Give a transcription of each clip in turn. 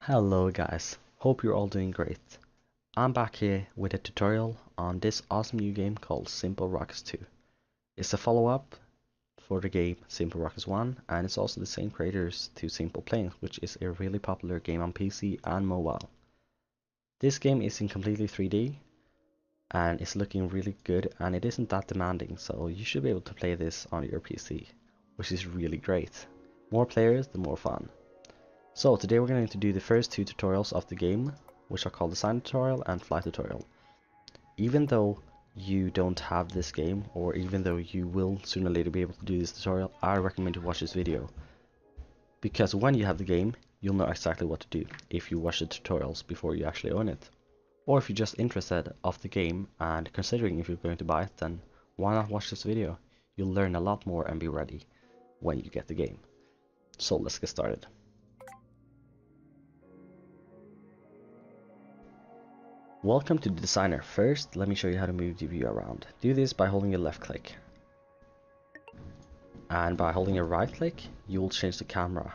Hello guys, hope you're all doing great. I'm back here with a tutorial on this awesome new game called SimpleRockets 2. It's a follow-up for the game SimpleRockets 1, and it's also the same creators to Simple Planes, which is a really popular game on PC and mobile. This game is in completely 3D and it's looking really good, and it isn't that demanding, so you should be able to play this on your PC, which is really great. More players, the more fun. So today we're going to do the first two tutorials of the game, which are called Design Tutorial and Flight Tutorial. Even though you don't have this game, or even though you will sooner or later be able to do this tutorial, I recommend to watch this video. Because when you have the game, you'll know exactly what to do if you watch the tutorials before you actually own it. Or if you're just interested of the game and considering if you're going to buy it, then why not watch this video? You'll learn a lot more and be ready when you get the game. So let's get started. Welcome to the designer. First, let me show you how to move the view around. Do this by holding your left click. And by holding your right click, you will change the camera.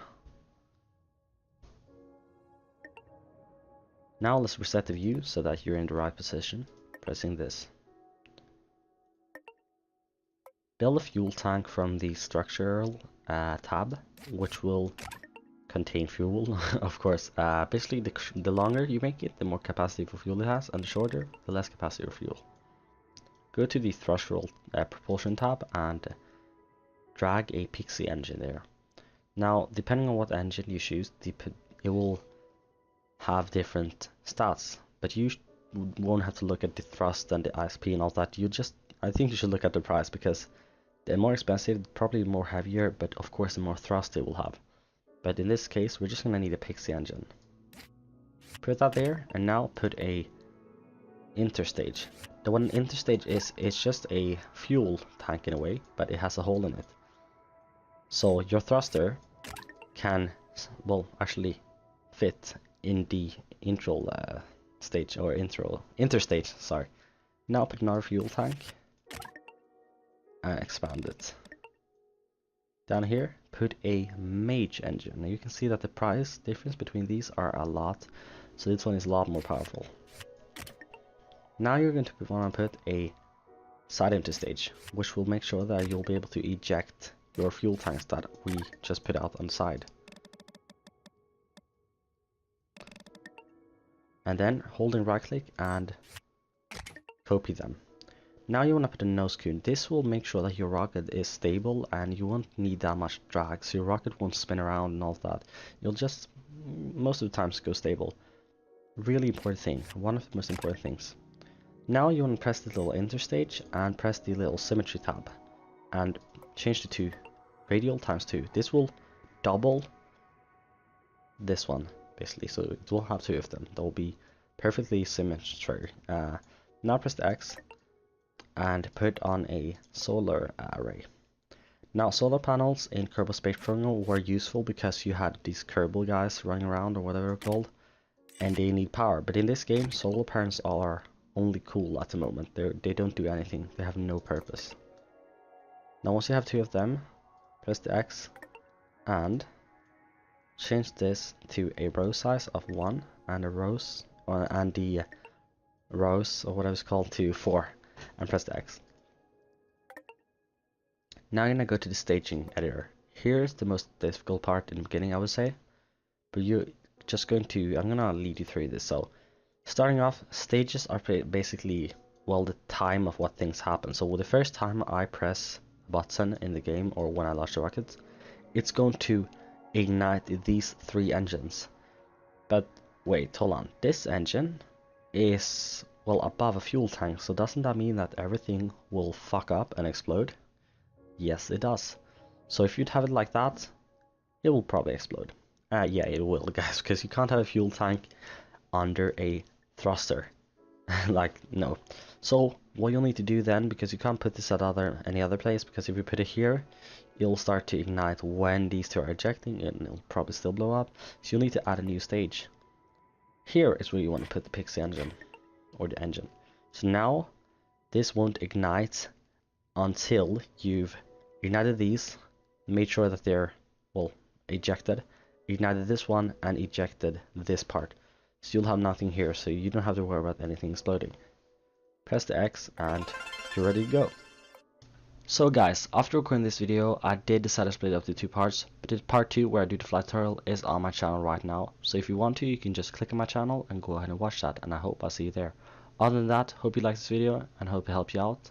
Now let's reset the view so that you're in the right position, pressing this. Build a fuel tank from the structural tab, which will contain fuel, of course. Basically, the longer you make it, the more capacity for fuel it has, and the shorter, the less capacity for fuel. Go to the throttle propulsion tab and drag a pixie engine there. Now, depending on what engine you choose, it will have different stats, but you won't have to look at the thrust and the ISP and all that. I think you should look at the price, because they're more expensive, probably more heavier, but of course the more thrust they will have. But in this case, we're just gonna need a pixie engine. Put that there, and now put a interstage. The one interstage is, it's just a fuel tank in a way, but it has a hole in it. So your thruster can, well, actually fit in the intro stage, or interstage, sorry. Now put another fuel tank and expand it. Down here, put a mage engine. Now you can see that the price difference between these are a lot, so this one is a lot more powerful. Now you're going to want to put a side empty stage, which will make sure that you'll be able to eject your fuel tanks that we just put out on the side. And then holding right click and copy them. Now you want to put a nose cone. This will make sure that your rocket is stable and you won't need that much drag, so your rocket won't spin around and all that. You'll just, most of the times, go stable. Really important thing, one of the most important things. Now you want to press the little interstage and press the little symmetry tab and change it to radial times 2. This will double this one, basically, so it will have 2 of them. They will be perfectly symmetric. Now press the X and put on a solar array. Now, solar panels in Kerbal Space Program were useful because you had these Kerbal guys running around, or whatever they're called, and they need power. But in this game, solar panels are only cool at the moment. They don't do anything. They have no purpose. Now, once you have 2 of them, press the X and change this to a row size of 1 and the rows or whatever it's called to 4. And press the X. Now I'm gonna go to the staging editor. Here's the most difficult part in the beginning, I would say, but I'm gonna lead you through this. So starting off, stages are basically, well, the time of what things happen. So the first time I press a button in the game, or when I launch the rocket, it's going to ignite these 3 engines. But wait, hold on, this engine is, well, above a fuel tank, so doesn't that mean that everything will fuck up and explode? Yes, it does. So if you'd have it like that, it will probably explode. Yeah, it will, guys, because you can't have a fuel tank under a thruster. Like, no. So what you'll need to do then, because you can't put this at any other place, because if you put it here, it'll start to ignite when these 2 are ejecting, and it'll probably still blow up. So you'll need to add a new stage. Here is where you want to put the pixie engine, or the engine. So now this won't ignite until you've ignited these, made sure that they're, well, ejected, ignited this one and ejected this part. So you'll have nothing here, so you don't have to worry about anything exploding. Press the X and you're ready to go. So guys, after recording this video, I did decide to split it up into 2 parts, but the part 2 where I do the flight tutorial is on my channel right now. So if you want to, you can just click on my channel and go ahead and watch that, and I hope I'll see you there. Other than that, hope you liked this video and hope it helped you out.